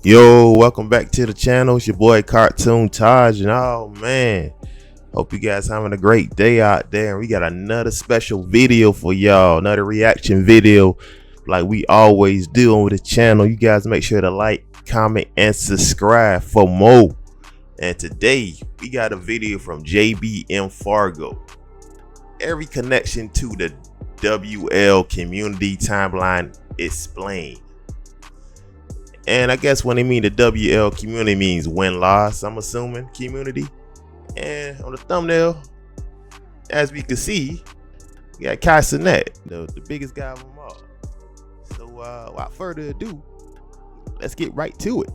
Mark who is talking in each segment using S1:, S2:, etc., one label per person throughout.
S1: Yo, welcome back to the channel. It's your boy CartoonTaj, and oh man, hope you guys having a great day out there. And we got another special video for y'all, another reaction video like we always do on the channel. You guys make sure to like, comment, and subscribe for more. And today we got a video from JBM Fargo. Every connection to the WL community timeline explained. And I guess when they mean the WL community means win-loss, I'm assuming community. And on the thumbnail, as we can see, we got CartoonTaj, the biggest guy of them all. So without further ado, let's get right to it.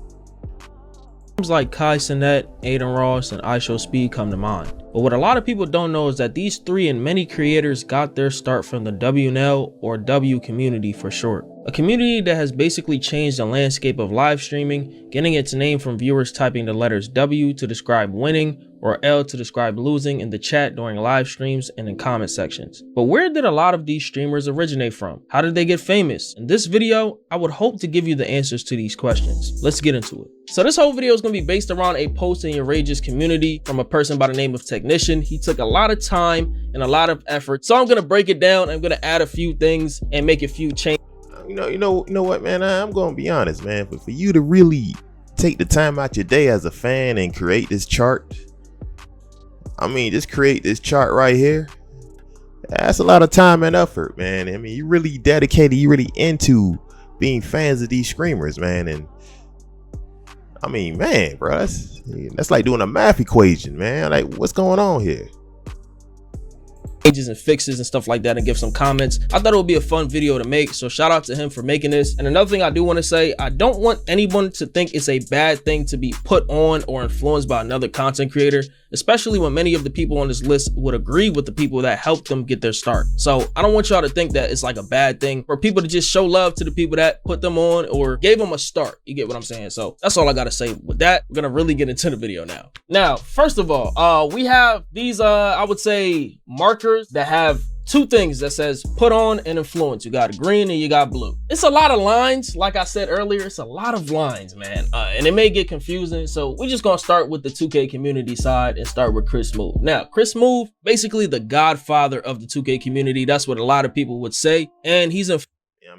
S2: Names like CartoonTaj, Aiden Ross, and IShowSpeed come to mind. But what a lot of people don't know is that these three and many creators got their start from the WNL, or W community for short. A community that has basically changed the landscape of live streaming, getting its name from viewers typing the letters W to describe winning or L to describe losing in the chat during live streams and in comment sections. But where did a lot of these streamers originate from? How did they get famous? In this video, I would hope to give you the answers to these questions. Let's get into it. So this whole video is going to be based around a post in Outrageous community from a person by the name of Technician. He took a lot of time and a lot of effort. So I'm going to break it down. I'm going to add a few things and make a few changes.
S1: You know what, man? I'm gonna be honest, man. But for you to really take the time out your day as a fan and create this chart, I mean, just create this chart right here. That's a lot of time and effort, man. I mean, you really dedicated, you really into being fans of these streamers, man. And I mean, man, bro, that's like doing a math equation, man. Like, what's going on here?
S2: Changes and fixes and stuff like that, and give some comments. I thought it would be a fun video to make, so shout out to him for making this. And another thing I do want to say, I don't want anyone to think it's a bad thing to be put on or influenced by another content creator, especially when many of the people on this list would agree with the people that helped them get their start. So I don't want y'all to think that it's like a bad thing for people to just show love to the people that put them on or gave them a start. You get what I'm saying? So that's all I gotta say with that. We're gonna really get into the video now. Now, first of all, we have these I would say markers that have two things that says put on and influence. You got green and you got blue. It's a lot of lines. Like I said earlier, it's a lot of lines, man. And it may get confusing. So we're just gonna start with the 2K community side and start with Chris Move. Now, Chris Move, basically the godfather of the 2K community. That's what a lot of people would say. And he's a
S1: I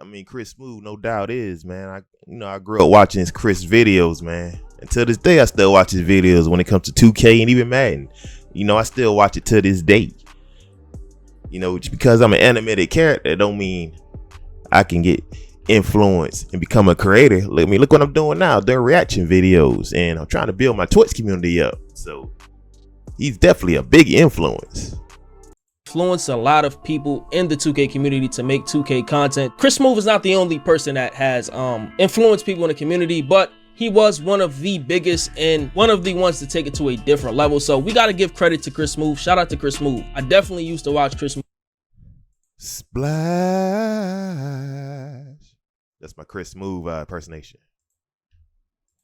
S1: mean, Chris Move, no doubt is, man. I grew up watching his Chris videos, man. And to this day, I still watch his videos when it comes to 2K and even Madden. You know, I still watch it to this day. You know, just because I'm an animated character don't mean I can get influenced and become a creator. Look what I'm doing now. They're reaction videos, and I'm trying to build my Twitch community up. So he's definitely a big influence.
S2: Influenced a lot of people in the 2K community to make 2K content. Chris Move is not the only person that has influenced people in the community, but he was one of the biggest and one of the ones to take it to a different level. So we got to give credit to Chris Move. Shout out to Chris Move. I definitely used to watch Chris Move.
S1: Splash. That's my Chris Move impersonation.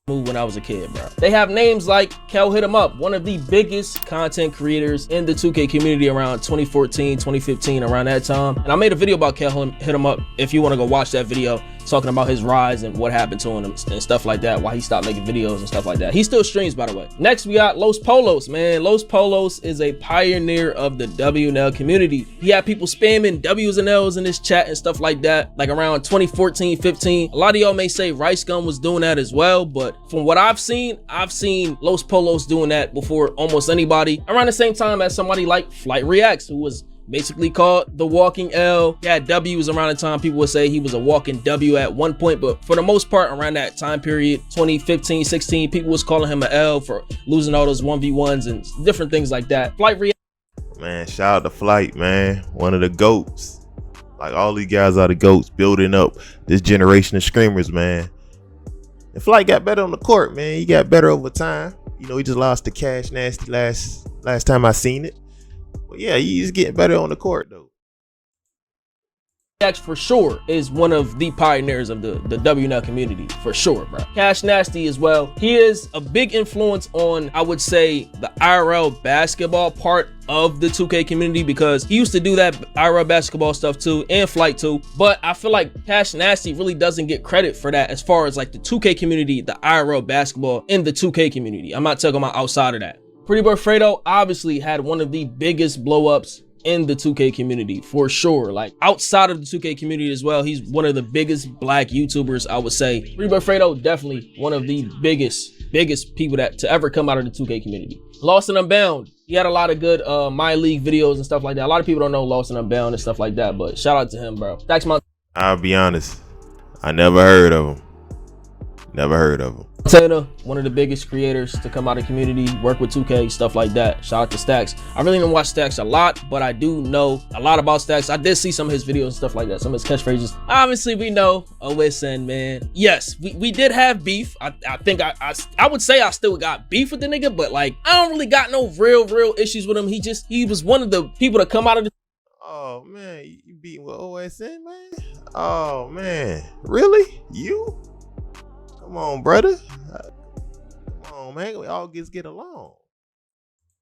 S2: When I was a kid, bro. They have names like Kel Hit 'Em Up, one of the biggest content creators in the 2K community around 2014, 2015, around that time. And I made a video about Kel Hit 'Em Up. If you want to go watch that video, talking about his rise and what happened to him and stuff like that, why he stopped making videos and stuff like that. He still streams, by the way. Next, we got Los Polos, man. Los Polos is a pioneer of the WNL community. He had people spamming W's and L's in his chat and stuff like that, like around 2014, 15. A lot of y'all may say Rice Gum was doing that as well, but from what I've seen Los Polos doing that before almost anybody. Around the same time as somebody like Flight Reacts, who was basically called the walking L. He had W's around the time. People would say he was a walking W at one point, but for the most part around that time period, 2015, 16, people was calling him an L for losing all those 1v1s and different things like that. Flight Reacts,
S1: man, shout out to Flight, man. One of the GOATs. Like, all these guys are the GOATs building up this generation of streamers, man. And Flight got better on the court, man. He got better over time. You know, he just lost to Cash Nasty last time I seen it. But yeah, he's getting better on the court, though.
S2: Reacts for sure is one of the pioneers of the WNL community, for sure, bro. Cash Nasty as well. He is a big influence on, I would say, the IRL basketball part of the 2K community, because he used to do that IRL basketball stuff too, and Flight too. But I feel like Cash Nasty really doesn't get credit for that as far as like the 2K community, the IRL basketball in the 2K community. I'm not talking about outside of that. Pretty Boy Fredo obviously had one of the biggest blow ups in the 2K community, for sure. Like outside of the 2K community as well, he's one of the biggest black YouTubers, I would say. Pretty Boy Fredo, definitely one of the biggest people that to ever come out of the 2K community. Lost and Unbound, he had a lot of good My League videos and stuff like that. A lot of people don't know Lost and Unbound and stuff like that, but shout out to him, bro. Thanks, man.
S1: I'll be honest, I never heard of him. Never heard of him.
S2: Taylor, one of the biggest creators to come out of the community, work with 2K, stuff like that. Shout out to Stacks. I really don't watch Stacks a lot, but I do know a lot about Stacks. I did see some of his videos and stuff like that, some of his catchphrases. Obviously, we know OSN, man. Yes, we did have beef. I think I would say I still got beef with the nigga, but like, I don't really got no real issues with him. He was one of the people to come out of the...
S1: Oh, man, you beating with OSN, man? Oh, man. Really? You? Come on, brother. Come on, man. We all get along.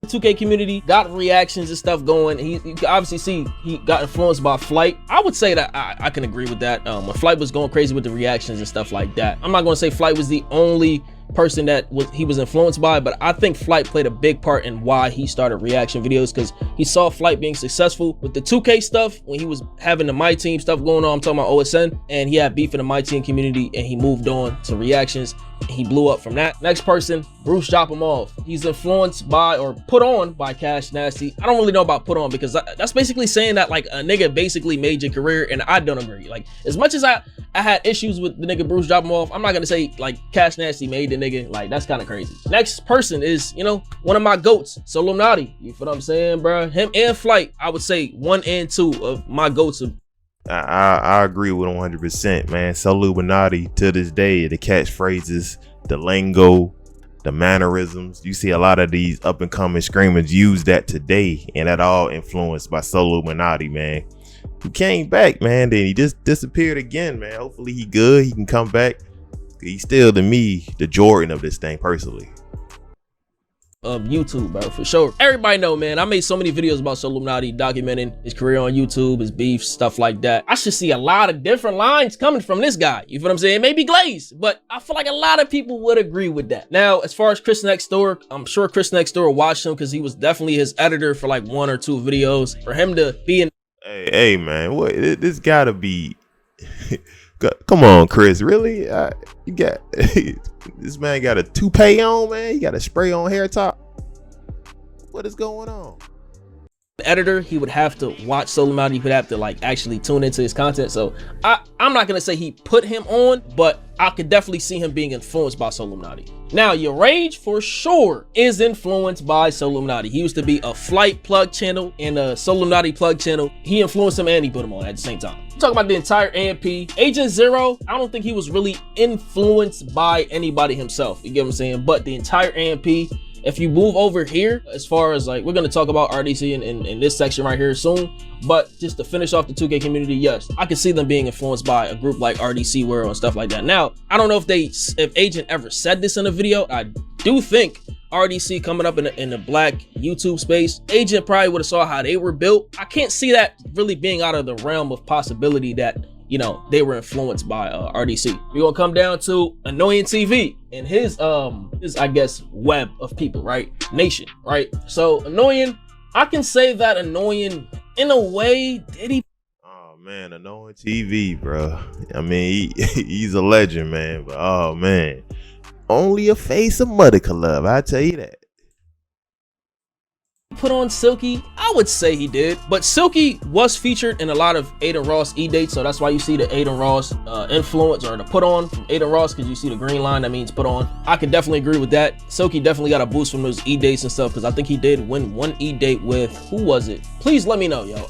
S2: 2K community got reactions and stuff going. You can obviously see he got influenced by Flight. I would say that I can agree with that. When Flight was going crazy with the reactions and stuff like that. I'm not going to say Flight was the only person that he was influenced by, but I think Flight played a big part in why he started reaction videos, because he saw Flight being successful with the 2K stuff when he was having the My Team stuff going on. I'm talking about OSN, and he had beef in the My Team community, and he moved on to reactions. He blew up from that. Next person, Bruce Drop Him Off. He's influenced by, or put on by, Cash Nasty. I don't really know about put on, because that's basically saying that like a nigga basically made your career, and I don't agree. Like, as much as I had issues with the nigga Bruce Drop Him Off, I'm not gonna say like Cash Nasty made the nigga. Like, that's kind of crazy. Next person is, you know, one of my goats, Solomnati. You feel what I'm saying, bro? Him and Flight, I would say 1 and 2 of my goats.
S1: I agree with 100%, man. Illuminati to this day, the catchphrases, the lingo, the mannerisms. You see a lot of these up and coming screamers use that today, and that all influenced by Illuminati, man. He came back, man. Then he just disappeared again, man. Hopefully he good. He can come back. He's still, to me, the Jordan of this thing personally.
S2: Of YouTube, bro, for sure. Everybody know, man, I made so many videos about Illuminati, documenting his career on YouTube, his beef, stuff like that. I should see a lot of different lines coming from this guy. You feel what I'm saying? Maybe glazed, but I feel like a lot of people would agree with that. Now, as far as Chris Next Door, I'm sure Chris Next Door watched him because he was definitely his editor for like 1 or 2 videos. For him to be in...
S1: Hey, man, what? This gotta be... Come on, Chris, really? You got this man got a toupee on, man. You got a spray on hair top. What is going on?
S2: The editor, he would have to watch Solomnati. He would have to like actually tune into his content. So I'm not gonna say he put him on, but I could definitely see him being influenced by Solomnati. Now, your Rage for sure is influenced by Solomnati. He used to be a Flight plug channel and a Solomnati plug channel. He influenced him and he put him on at the same time. Talking about the entire AMP. Agent Zero, I don't think he was really influenced by anybody himself. You get what I'm saying? But the entire AMP, if you move over here, as far as like, we're going to talk about RDC in this section right here soon, but just to finish off the 2K community, yes, I can see them being influenced by a group like RDC World and stuff like that. Now, I don't know if Agent ever said this in a video. I do think RDC coming up in the black YouTube space, Agent probably would have saw how they were built. I can't see that really being out of the realm of possibility that, you know, they were influenced by RDC. We're gonna come down to Annoying TV and his I guess web of people, right? Nation, right? So Annoying, I can say that Annoying in a way, did he?
S1: Oh man, Annoying TV, bro. I mean, he's a legend, man. But oh man, only a face of mother can love, I tell you that.
S2: Put on Silky? I would say he did, but Silky was featured in a lot of Aiden Ross e-dates, so that's why you see the Aiden Ross influence or the put on from Aiden Ross, because you see the green line, that means put on. I could definitely agree with that. Silky definitely got a boost from those e-dates and stuff, because I think he did win 1 e-date with, who was it? Please let me know, yo.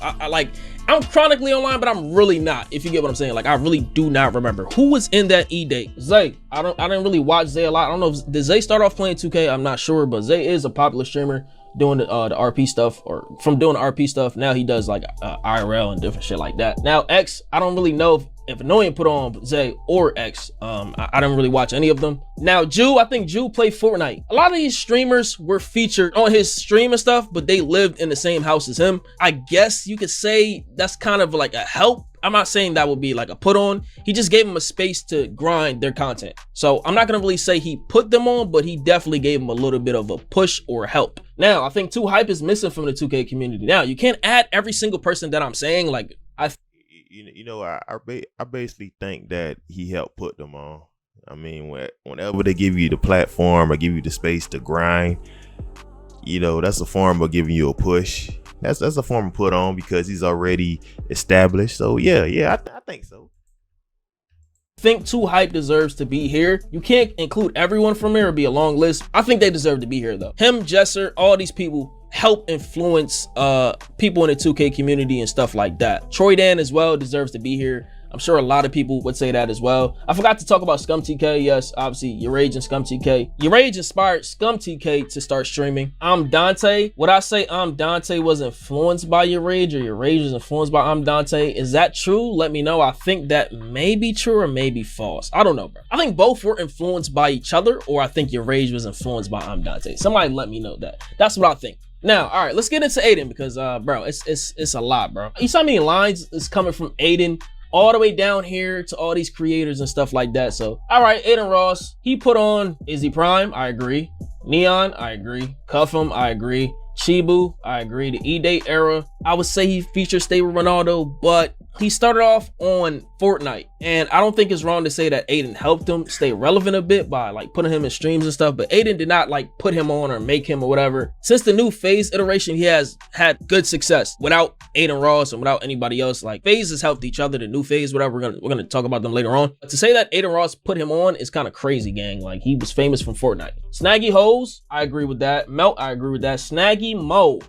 S2: I'm chronically online, but I'm really not, if you get what I'm saying. Like, I really do not remember who was in that e-date. Zay, I didn't really watch Zay a lot. I don't know, did Zay start off playing 2K? I'm not sure, but Zay is a popular streamer. doing the RP stuff, or from doing the RP stuff. Now he does like IRL and different shit like that. Now X, I don't really know if Annoying put on Zay or X. I don't really watch any of them. Now Jew, I think Jew played Fortnite. A lot of these streamers were featured on his stream and stuff, but they lived in the same house as him. I guess you could say that's kind of like a help. I'm not saying that would be like a put on. He just gave him a space to grind their content. So I'm not gonna really say he put them on, but he definitely gave him a little bit of a push or help. Now, I think Too Hype is missing from the 2K community. Now, you can't add every single person that I'm saying. Like, I
S1: basically think that he helped put them on. I mean, whenever they give you the platform or give you the space to grind, that's a form of giving you a push. That's a form of put on because he's already established. So I think so.
S2: think Too Hype deserves to be here. You can't include everyone from here, it'd be a long list. I think they deserve to be here though. Him, Jesser, all these people help influence people in the 2K community and stuff like that. Troy Dan as well deserves to be here. I'm sure a lot of people would say that as well. I forgot to talk about ScumTK. Yes, obviously, Urage and ScumTK. Urage inspired ScumTK to start streaming. I'm Dante. Would I say I'm Dante was influenced by Urage or Urage was influenced by I'm Dante? Is that true? Let me know. I think that may be true or may be false. I don't know, bro. I think both were influenced by each other, or I think Urage was influenced by I'm Dante. Somebody let me know that. That's what I think. Now, all right, let's get into Aiden because, bro, it's a lot, bro. You saw how many lines is coming from Aiden all the way down here to all these creators and stuff like that. So, all right, Aiden Ross, he put on Izzy Prime, I agree. Neon, I agree. Cuff him, I agree. Chibu, I agree. The E-Date era, I would say he featured Stable Ronaldo, but he started off on Fortnite, and I don't think it's wrong to say that Aiden helped him stay relevant a bit by like putting him in streams and stuff, but Aiden did not like put him on or make him or whatever. Since the new FaZe iteration, he has had good success without Aiden Ross and without anybody else. Like FaZe has helped each other, the new FaZe, whatever. We're gonna talk about them later on. But to say that Aiden Ross put him on is kind of crazy, gang. Like he was famous from Fortnite. Snaggy Hoes, I agree with that. Melt, I agree with that. Snaggy Mo,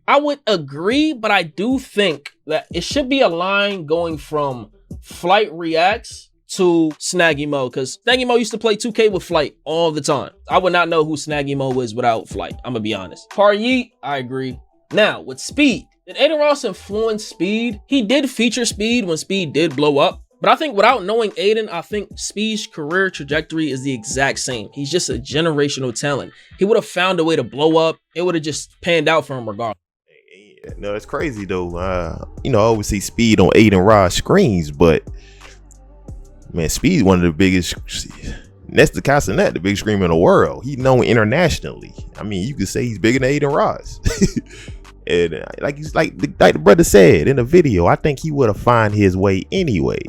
S2: I would agree, but I do think that it should be a line going from Flight Reacts to Snaggy Mo, because Snaggy Mo used to play 2K with Flight all the time. I would not know who Snaggy Mo is without Flight. I'm gonna be honest. Paryeet, I agree. Now, with Speed, did Aiden Ross influence Speed? He did feature Speed when Speed did blow up. But I think without knowing Aiden, I think Speed's career trajectory is the exact same. He's just a generational talent. He would have found a way to blow up. It would have just panned out for him regardless.
S1: No, it's crazy though. I always see Speed on Aiden Ross screens, but man, Speed's one of the biggest. Next to Castanet, the biggest screamer in the world. He's known internationally. I mean, you could say he's bigger than Aiden Ross. And like the brother said in the video, I think he would have found his way anyway.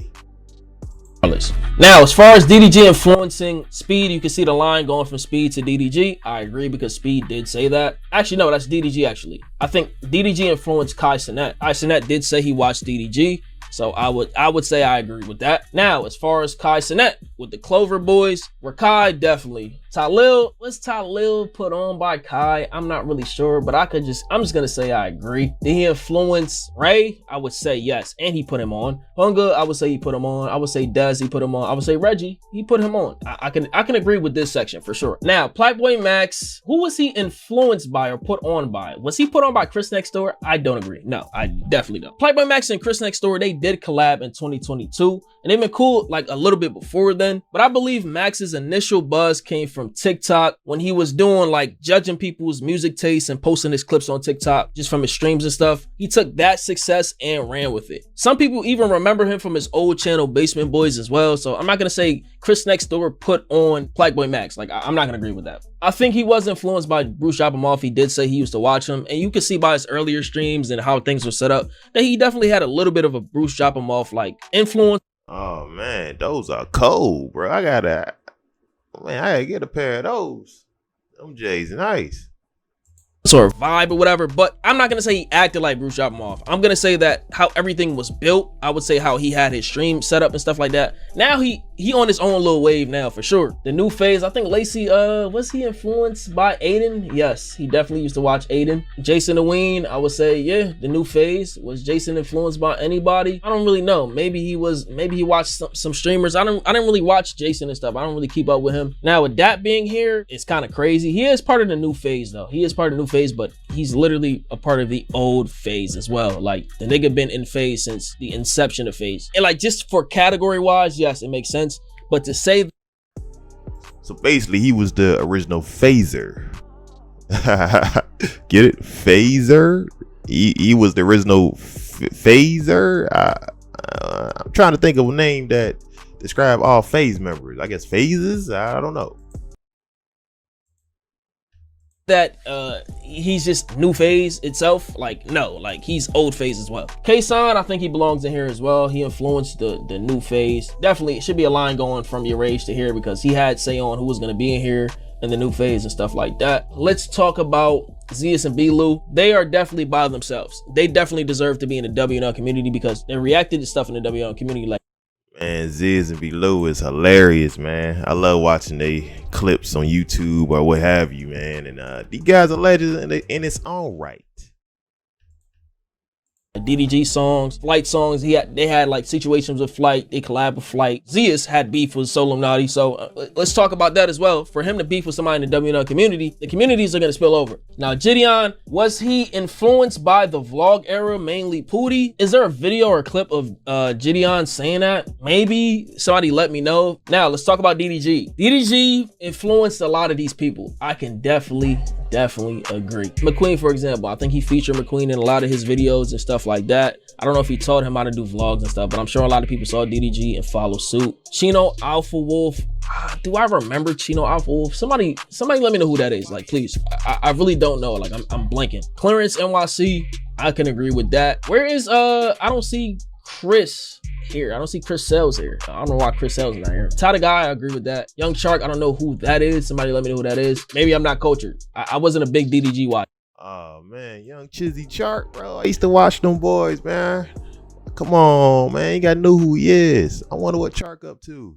S2: Now, as far as DDG influencing Speed, you can see the line going from Speed to DDG. I agree because Speed did say that. Actually, no, that's DDG actually. I think DDG influenced Kai Cenat. Kai Cenat did say he watched DDG. So I would say I agree with that. Now, as far as Kai Cenat with the Clover Boys, where Kai definitely. Talil, was Talil put on by Kai? I'm not really sure, but I'm just gonna say I agree. Did he influence Ray? I would say yes, and he put him on. Hunga, I would say he put him on. I would say Dez, he put him on. I would say Reggie, he put him on. I can agree with this section for sure. Now, Playboy Max, who was he influenced by or put on by? Was he put on by Chris Next Door? I don't agree. No, I definitely don't. Playboy Max and Chris Next Door, they did collab in 2022, and they've been cool like a little bit before then, but I believe Max's initial buzz came from TikTok when he was doing like judging people's music tastes and posting his clips on TikTok just from his streams and stuff. He took that success and ran with it. Some people even remember him from his old channel Basement Boys as well, so I'm not gonna say Chris Next Door put on Playboy Max. Like I'm not gonna agree with that. I think he was influenced by Bruce Yapamoff. He did say he used to watch him, and you can see by his earlier streams and how things were set up that he definitely had a little bit of a Bruce Yapamoff like influence.
S1: Oh man, those are cold, bro. I gotta get a pair of those. Them J's nice.
S2: Or vibe or whatever, but I'm not gonna say he acted like Bruce Yapamoff. I'm gonna say that how everything was built. I would say how he had his stream set up and stuff like that. Now he he on his own little wave now for sure. The new phase, I think Lacey, was he influenced by Aiden? Yes, he definitely used to watch Aiden. Jason the Ween, I would say, yeah, the new phase. Was Jason influenced by anybody? I don't really know. Maybe he watched some streamers. I didn't really watch Jason and stuff. I don't really keep up with him. Now with that being here, it's kind of crazy. He is part of the new phase though. He is part of the new phase, but he's literally a part of the old phase as well. Like the nigga been in phase since the inception of phase. And like just for category wise, yes, it makes sense. But to say,
S1: so basically he was the original phaser. Get it? Phaser? He was the original phaser. I'm trying to think of a name that describe all phase members. I guess phases. I don't know.
S2: That he's just new phase itself, like no, like he's old phase as well. K-San, I think he belongs in here as well. He influenced the new phase. Definitely it should be a line going from your age to here, because he had say on who was going to be in here in the new phase and stuff like that. Let's talk about Zeus and B-Lou. They are definitely by themselves. They definitely deserve to be in the WNL community because they reacted to stuff in the WNL community like,
S1: man, Ziz and B-Lou is hilarious, man. I love watching they clips on YouTube or what have you, man. And these guys are legends in its own right.
S2: DDG songs, Flight songs. They had like situations with Flight. They collab with Flight. Zeus had beef with Solomnati. So let's talk about that as well. For him to beef with somebody in the WNL community, the communities are going to spill over. Now, Gideon, was he influenced by the vlog era, mainly Pootie? Is there a video or a clip of Gideon saying that? Maybe somebody let me know. Now, let's talk about DDG. DDG influenced a lot of these people. I can definitely agree. McQueen, for example, I think he featured McQueen in a lot of his videos and stuff like that. I don't know if he taught him how to do vlogs and stuff, but I'm sure a lot of people saw DDG and follow suit. Chino Alpha Wolf. Do I remember Chino Alpha Wolf? Somebody let me know who that is. Like, please. I really don't know. Like, I'm blanking. Clarence NYC. I can agree with that. Where is I don't see Chris here. I don't see Chris Sells here. I don't know why Chris Sells is not here. Ty the Guy, I agree with that. Young Shark, I don't know who that is. Somebody let me know who that is. Maybe I'm not cultured. I wasn't a big DDG watcher.
S1: Oh man, Young Chizzy Shark, bro. I used to watch them boys, man. Come on, man. You gotta know who he is. I wonder what Shark up to.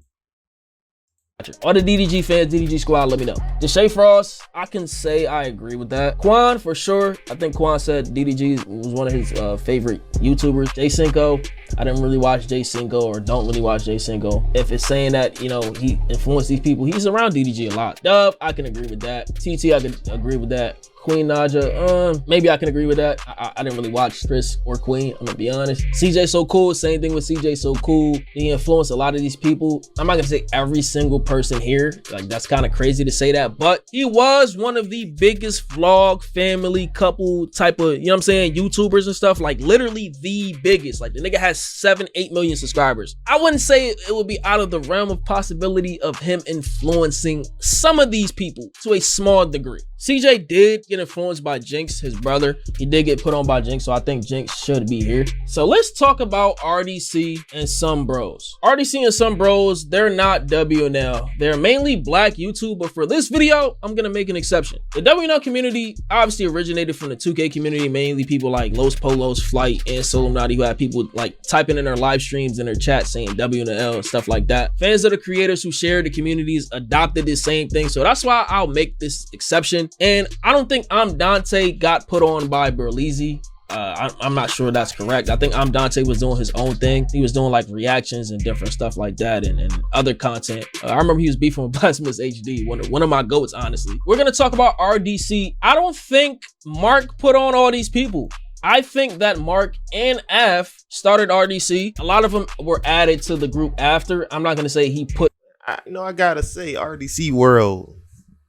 S2: All the DDG fans, DDG squad, let me know. Deshae Frost, I can say I agree with that. Quan, for sure. I think Quan said DDG was one of his favorite YouTubers. J Cinco, I didn't really watch J Cinco or don't really watch J Cinco. If it's saying that, you know, he influenced these people, he's around DDG a lot. Dub, I can agree with that. TT, I can agree with that. Queen Naja, maybe I can agree with that. I didn't really watch Chris or Queen, I'm gonna be honest. CJ So Cool, same thing with CJ So Cool. He influenced a lot of these people. I'm not gonna say every single person here, like that's kind of crazy to say that, but he was one of the biggest vlog family couple type of, you know what I'm saying, YouTubers and stuff, like literally the biggest. Like the nigga has 7-8 million subscribers. I wouldn't say it would be out of the realm of possibility of him influencing some of these people to a small degree. CJ did get influenced by Jinx, his brother. He did get put on by Jinx, so I think Jinx should be here. So let's talk about RDC and some bros. RDC and some bros, they're not WNL. They're mainly black YouTube, but for this video, I'm gonna make an exception. The WNL community obviously originated from the 2K community, mainly people like Los Polos, Flight, and Solomnati, who had people like typing in their live streams in their chat saying WNL and stuff like that. Fans of the creators who shared the communities adopted this same thing, so that's why I'll make this exception. And I don't think I'm Dante got put on by Berleezy. I'm not sure that's correct. I think I'm Dante was doing his own thing. He was doing like reactions and different stuff like that and other content. I remember he was beefing with Blasphemous HD, one of my goats, honestly. We're gonna talk about RDC. I don't think Mark put on all these people. I think that Mark and F started RDC. A lot of them were added to the group after. I'm not gonna say he put.
S1: I gotta say RDC World,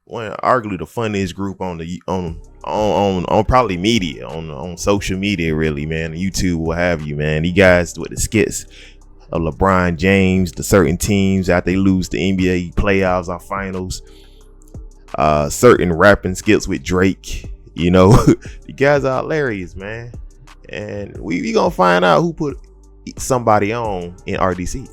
S1: one arguably the funniest group on the on probably media, on social media, really, man, YouTube, what have you, man. You guys with the skits of LeBron James, the certain teams after they lose the NBA playoffs or finals, certain rapping skits with Drake, you know. The guys are hilarious, man, and we gonna find out who put somebody on in RDC.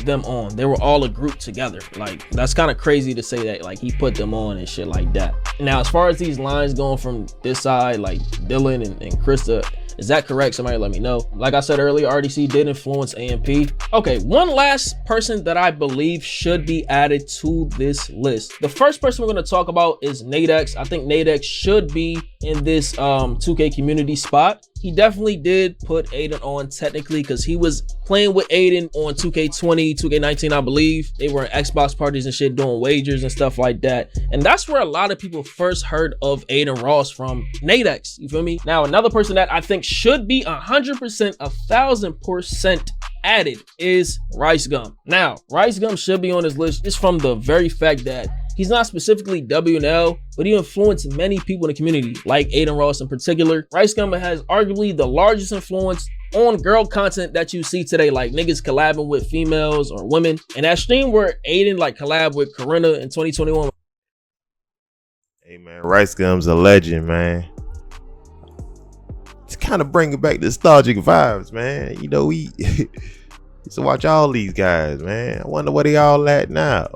S2: Them on. They were all a group together. Like, that's kind of crazy to say that like he put them on and shit like that. Now, as far as these lines going from this side, like Dylan and Krista, Is that correct? Somebody let me know. Like I said earlier, RDC did influence AMP. Okay, one last person that I believe should be added to this list. The first person we're going to talk about is Nadex. I think Nadex should be in this 2K community spot. He definitely did put Aiden on technically because he was playing with Aiden on 2K20, 2K19, I believe. They were in Xbox parties and shit doing wagers and stuff like that. And that's where a lot of people first heard of Aiden Ross from, Nadex. You feel me? Now, another person that I think should be 100%, 1000% added is Rice Gum. Now, Rice Gum should be on this list just from the very fact that he's not specifically WNL, but he influenced many people in the community, like Aiden Ross in particular. Rice Gum has arguably the largest influence on girl content that you see today, like niggas collabing with females or women. And that stream where Aiden like collab with Corinna in 2021.
S1: Hey man, Rice Gum's a legend, man. It's kind of bringing back nostalgic vibes, man. You know, we used to watch all these guys, man. I wonder where they all at now.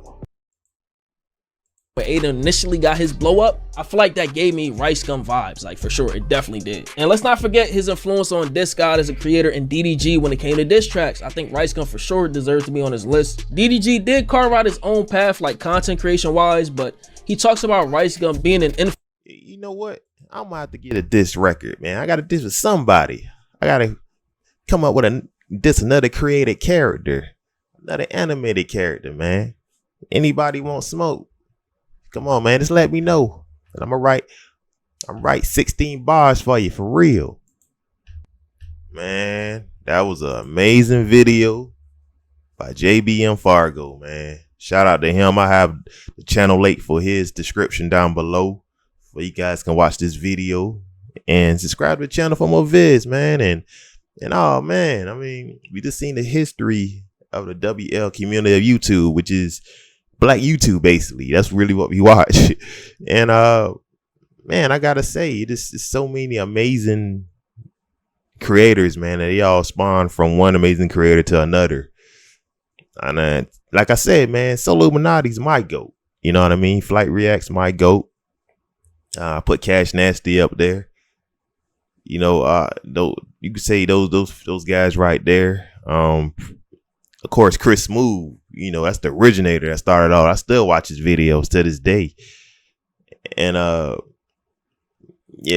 S2: When Aiden initially got his blow up, I feel like that gave me Rice Gum vibes, like for sure, it definitely did. And let's not forget his influence on Disc God as a creator and DDG when it came to diss tracks. I think Rice Gum for sure deserves to be on his list. DDG did carve out his own path, like content creation wise, but he talks about Rice Gum being an influence.
S1: You know what? I'm gonna have to get a diss record, man. I gotta diss with somebody. I gotta come up with a diss another created character, another animated character, man. Anybody want smoke? Come on, man. Just let me know. And I'm write 16 bars for you, for real. Man, that was an amazing video by JBM Fargo, man. Shout out to him. I have the channel link for his description down below, where you guys can watch this video and subscribe to the channel for more vids, man. And oh man, I mean, we just seen the history of the WL community of YouTube, which is Black YouTube, basically. That's really what we watch. And man, I gotta say, there's so many amazing creators, man, and they all spawn from one amazing creator to another. And like I said, man, Solo Illuminati's my GOAT. You know what I mean? Flight Reacts, my GOAT. I put Cash Nasty up there. You know, you could say those guys right there. Of course, Chris Smooth, you know, that's the originator that started all. I still watch his videos to this day. And yeah,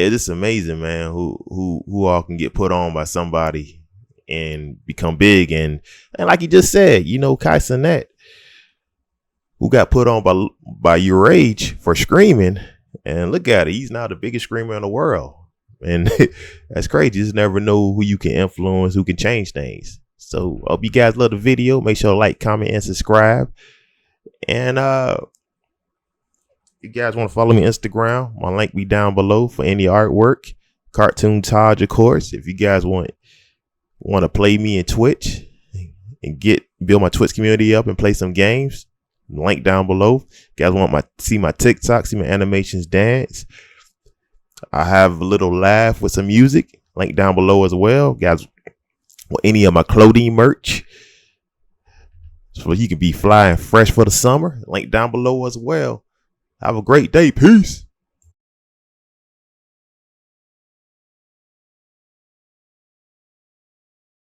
S1: it's amazing, man, who all can get put on by somebody and become big. And like he just said, you know, Kai Cenat, who got put on by your age for screaming, and look at it, he's now the biggest screamer in the world. And that's crazy. You just never know who you can influence, who can change things. So hope you guys love the video. Make sure to like, comment, and subscribe. And you guys want to follow me on Instagram, my link be down below for any artwork. CartoonTaj, of course. If you guys want to play me in Twitch and build my Twitch community up and play some games, link down below. If you guys want see my TikTok, see my animations dance. I have a little laugh with some music, link down below as well. Guys, or any of my clothing merch, so you can be flying fresh for the summer, link down below as well. Have a great day. Peace.